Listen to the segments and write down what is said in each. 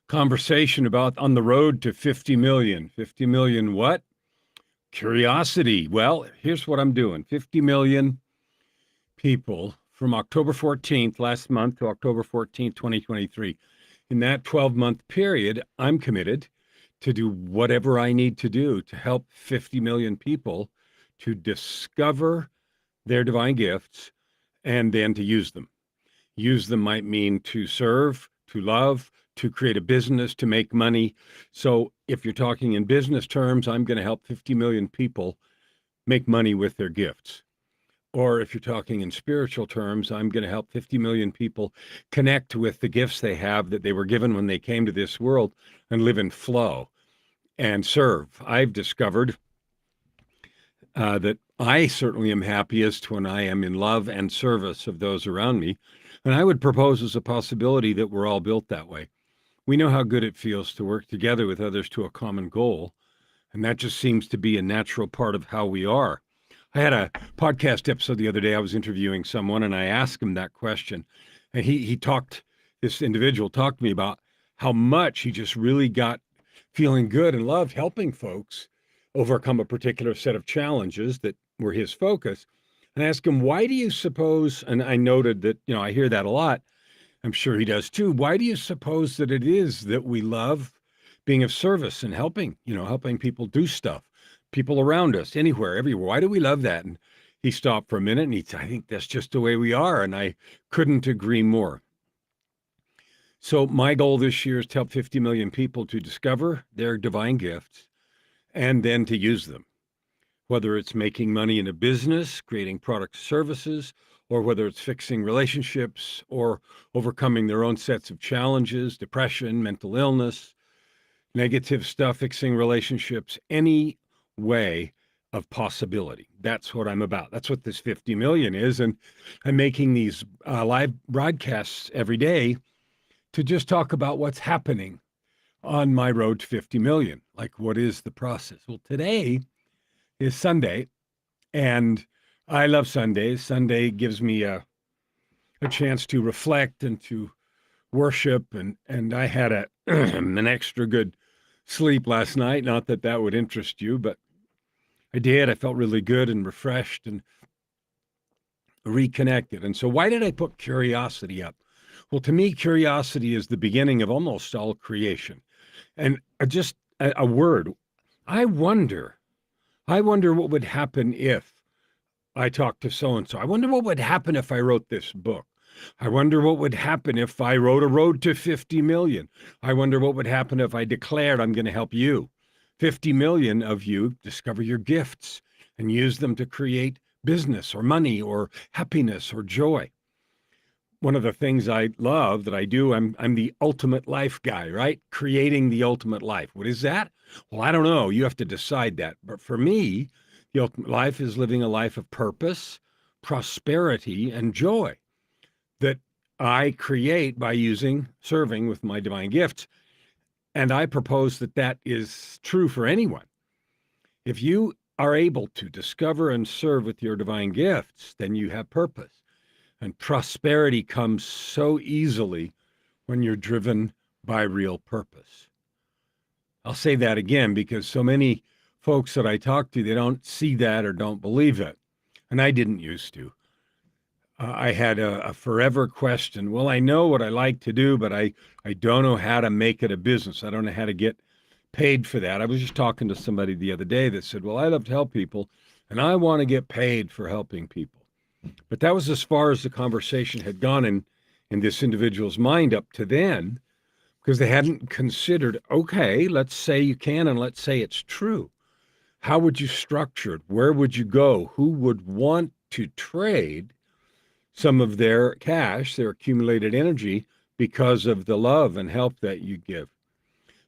conversation about on the road to 50 million. 50 million what? Curiosity. Well, here's what I'm doing. 50 million people from October 14th last month to October 14th, 2023. In that 12-month period, I'm committed to do whatever I need to do to help 50 million people to discover their divine gifts and then to use them. Use them might mean to serve, to love, to create a business, to make money. So if you're talking in business terms, I'm going to help 50 million people make money with their gifts. Or if you're talking in spiritual terms, I'm going to help 50 million people connect with the gifts they have that they were given when they came to this world and live in flow and serve. I've discovered that I certainly am happiest when I am in love and service of those around me. And I would propose as a possibility that we're all built that way. We know how good it feels to work together with others to a common goal. And that just seems to be a natural part of how we are. I had a podcast episode the other day. I was interviewing someone and I asked him that question. And this individual talked to me about how much he just really got feeling good and loved helping folks overcome a particular set of challenges that were his focus. And I asked him, why do you suppose, and I noted that, I hear that a lot. I'm sure he does too. Why do you suppose that it is that we love being of service and helping people do stuff, people around us, anywhere, everywhere? Why do we love that? And he stopped for a minute and he said, I think that's just the way we are. And I couldn't agree more. So my goal this year is to help 50 million people to discover their divine gifts and then to use them, whether it's making money in a business, creating products, services, or whether it's fixing relationships or overcoming their own sets of challenges, depression, mental illness, negative stuff, fixing relationships, any way of possibility. That's what I'm about. That's what this 50 million is. And I'm making these live broadcasts every day to just talk about what's happening on my road to 50 million. Like, what is the process? Well, today is Sunday, and I love Sundays. Sunday gives me a chance to reflect and to worship, and I had an extra good sleep last night. Not that that would interest you, but I did. I felt really good and refreshed and reconnected. And so why did I put curiosity up? Well, to me, curiosity is the beginning of almost all creation. And just a word, I wonder what would happen if I talked to so-and-so. I wonder what would happen if I wrote this book. I wonder what would happen if I wrote A Road to 50 Million. I wonder what would happen if I declared I'm going to help you. 50 million of you discover your gifts and use them to create business or money or happiness or joy. One of the things I love that I do, I'm the ultimate life guy, right? Creating the ultimate life. What is that? Well, I don't know. You have to decide that. But for me, the ultimate life is living a life of purpose, prosperity, and joy that I create by serving with my divine gifts. And I propose that that is true for anyone. If you are able to discover and serve with your divine gifts, then you have purpose. And prosperity comes so easily when you're driven by real purpose. I'll say that again because so many folks that I talk to, they don't see that or don't believe it. And I didn't used to. I had a forever question. Well, I know what I like to do, but I don't know how to make it a business. I don't know how to get paid for that. I was just talking to somebody the other day that said, well, I love to help people and I want to get paid for helping people. But that was as far as the conversation had gone in this individual's mind up to then, because they hadn't considered, okay, let's say you can and let's say it's true. How would you structure it? Where would you go? Who would want to trade some of their cash, their accumulated energy, because of the love and help that you give?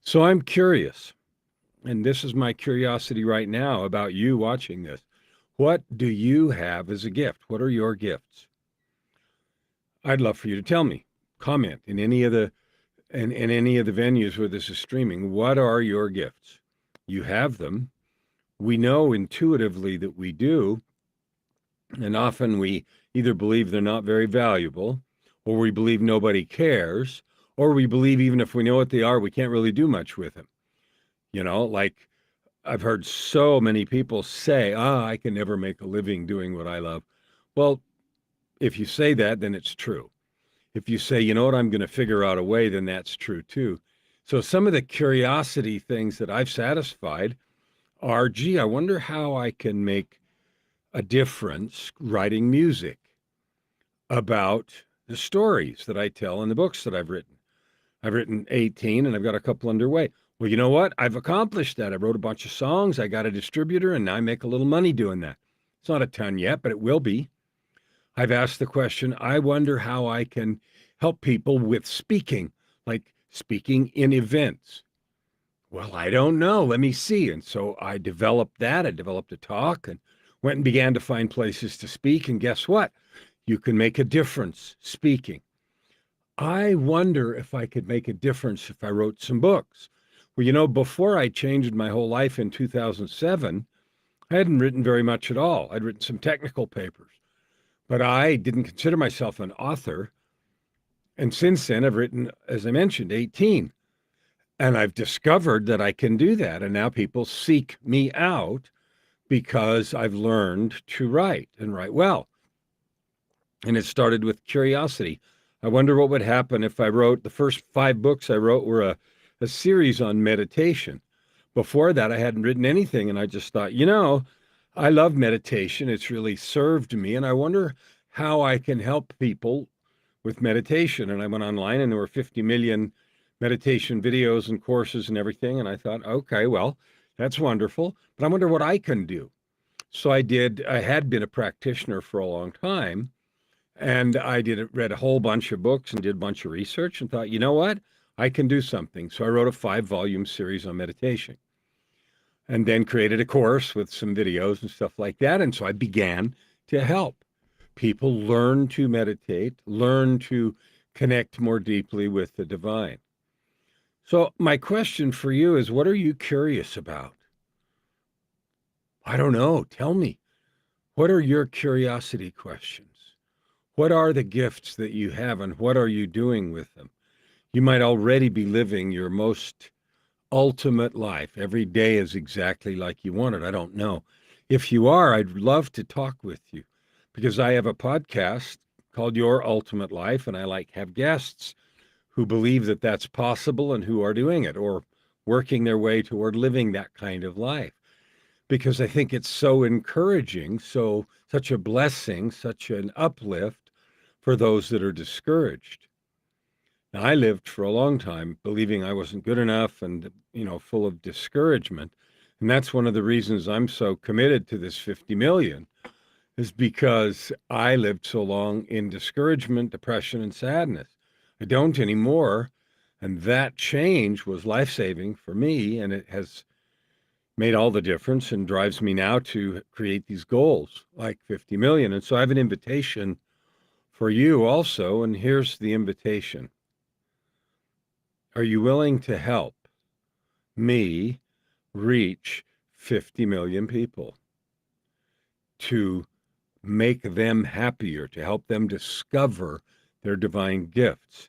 So I'm curious, and this is my curiosity right now about you watching this. What do you have as a gift? What are your gifts? I'd love for you to tell me. Comment in any of the venues where this is streaming. What are your gifts? You have them. We know intuitively that we do, and often we either believe they're not very valuable, or we believe nobody cares, or we believe even if we know what they are, we can't really do much with them. Like I've heard so many people say, I can never make a living doing what I love. Well, if you say that, then it's true. If you say, you know what, I'm going to figure out a way, then that's true too. So some of the curiosity things that I've satisfied are, gee, I wonder how I can make a difference writing music about the stories that I tell in the books that I've written. I've written 18 and I've got a couple underway. Well, you know what? I've accomplished that. I wrote a bunch of songs. I got a distributor and now I make a little money doing that. It's not a ton yet, but it will be. I've asked the question, I wonder how I can help people with speaking, like speaking in events. Well, I don't know. Let me see. And so I developed that. I developed a talk and went and began to find places to speak. And guess what? You can make a difference speaking. I wonder if I could make a difference if I wrote some books. Well, before I changed my whole life in 2007, I hadn't written very much at all. I'd written some technical papers, but I didn't consider myself an author. And since then, I've written, as I mentioned, 18. And I've discovered that I can do that. And now people seek me out because I've learned to write and write well. And it started with curiosity. I wonder what would happen if I wrote the first 5 books I wrote were a series on meditation. Before that, I hadn't written anything. And I just thought, I love meditation. It's really served me. And I wonder how I can help people with meditation. And I went online and there were 50 million meditation videos and courses and everything. And I thought, okay, well, that's wonderful. But I wonder what I can do. So I had been a practitioner for a long time. And I read a whole bunch of books and did a bunch of research and thought, you know what? I can do something. So I wrote a 5-volume series on meditation and then created a course with some videos and stuff like that. And so I began to help people learn to meditate, learn to connect more deeply with the divine. So my question for you is, what are you curious about? I don't know. Tell me. What are your curiosity questions? What are the gifts that you have and what are you doing with them? You might already be living your most ultimate life. Every day is exactly like you want it. I don't know. If you are, I'd love to talk with you because I have a podcast called Your Ultimate Life, and I have guests who believe that that's possible and who are doing it or working their way toward living that kind of life. Because I think it's so encouraging, such a blessing, such an uplift for those that are discouraged. Now, I lived for a long time believing I wasn't good enough and, full of discouragement. And that's one of the reasons I'm so committed to this 50 million is because I lived so long in discouragement, depression, and sadness. I don't anymore. And that change was life-saving for me. And it has made all the difference and drives me now to create these goals like 50 million. And so I have an invitation for you also. And here's the invitation. Are you willing to help me reach 50 million people, to make them happier, to help them discover their divine gifts,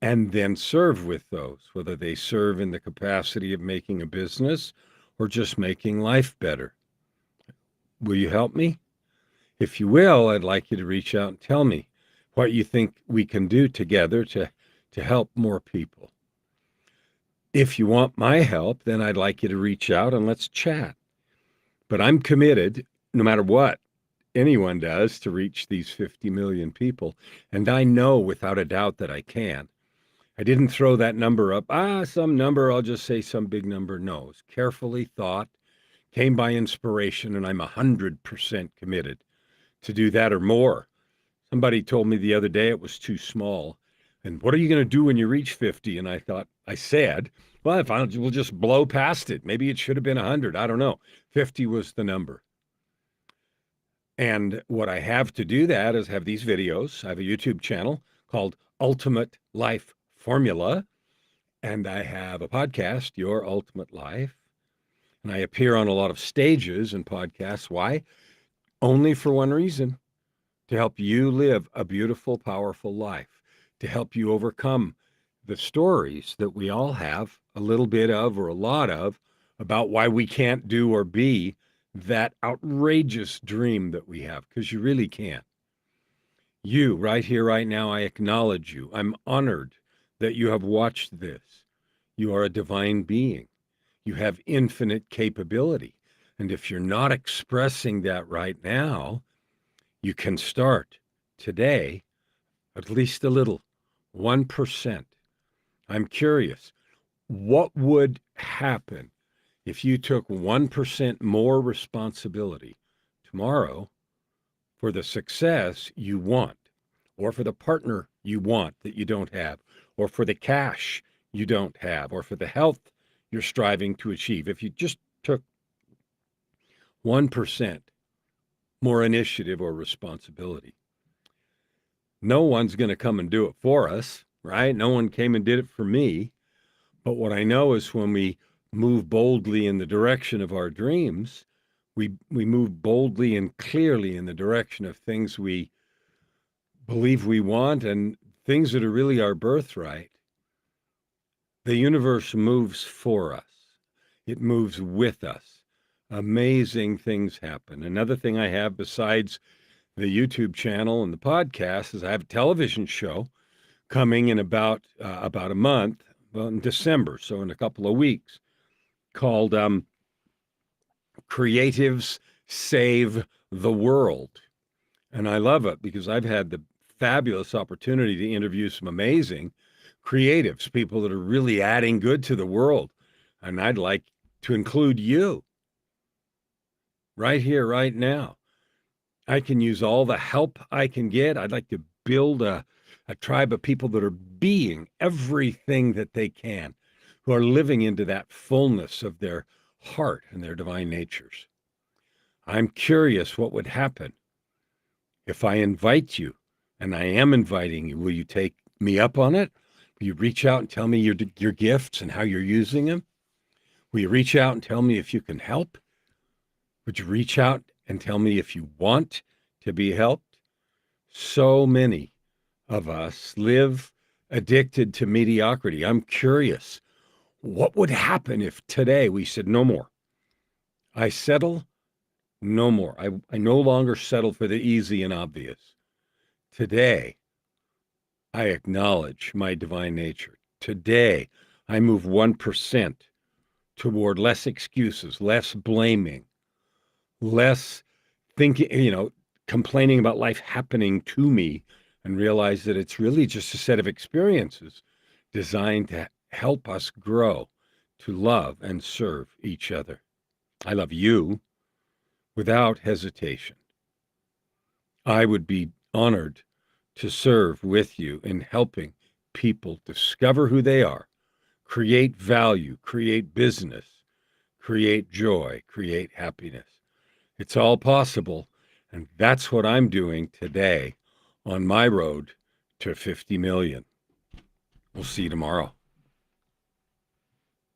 and then serve with those, whether they serve in the capacity of making a business or just making life better? Will you help me? If you will, I'd like you to reach out and tell me what you think we can do together to help more people. If you want my help, then I'd like you to reach out and let's chat. But I'm committed, no matter what anyone does, to reach these 50 million people. And I know without a doubt that I can. I didn't throw that number up. Some number, I'll just say some big number. No, it's carefully thought, came by inspiration, and I'm 100% committed to do that or more. Somebody told me the other day it was too small. And what are you going to do when you reach 50? And I said, well, we'll just blow past it. Maybe it should have been 100. I don't know. 50 was the number. And what I have to do that is have these videos. I have a YouTube channel called Ultimate Life Formula. And I have a podcast, Your Ultimate Life. And I appear on a lot of stages and podcasts. Why? Only for one reason: to help you live a beautiful, powerful life, to help you overcome the stories that we all have a little bit of or a lot of about why we can't do or be that outrageous dream that we have, because you really can't. You, right here, right now, I acknowledge you. I'm honored that you have watched this. You are a divine being. You have infinite capability. And if you're not expressing that right now, you can start today, at least a little, 1%. I'm curious, what would happen if you took 1% more responsibility tomorrow for the success you want, or for the partner you want that you don't have, or for the cash you don't have, or for the health you're striving to achieve? If you just took 1% more initiative or responsibility, no one's going to come and do it for us, right? No one came and did it for me. But what I know is when we move boldly in the direction of our dreams, we move boldly and clearly in the direction of things we believe we want and things that are really our birthright. The universe moves for us. It moves with us. Amazing things happen. Another thing I have besides the YouTube channel and the podcast is I have a television show coming in about a month, well, in December, so in a couple of weeks, called Creatives Save the World. And I love it because I've had the fabulous opportunity to interview some amazing creatives, people that are really adding good to the world. And I'd like to include you right here, right now. I can use all the help I can get. I'd like to build a tribe of people that are being everything that they can, who are living into that fullness of their heart and their divine natures. I'm curious what would happen if I invite you, and I am inviting you. Will you take me up on it? Will you reach out and tell me your gifts and how you're using them? Will you reach out and tell me if you can help? Would you reach out and tell me if you want to be helped? So many of us live addicted to mediocrity. I'm curious, what would happen if today we said, no more? I settle, no more. I no longer settle for the easy and obvious. Today, I acknowledge my divine nature. Today, I move 1% toward less excuses, less blaming, less thinking, complaining about life happening to me, and realize that it's really just a set of experiences designed to help us grow, to love and serve each other. I love you without hesitation. I would be honored to serve with you in helping people discover who they are, create value, create business, create joy, create happiness. It's all possible. And that's what I'm doing today on my road to 50 million. We'll see you tomorrow.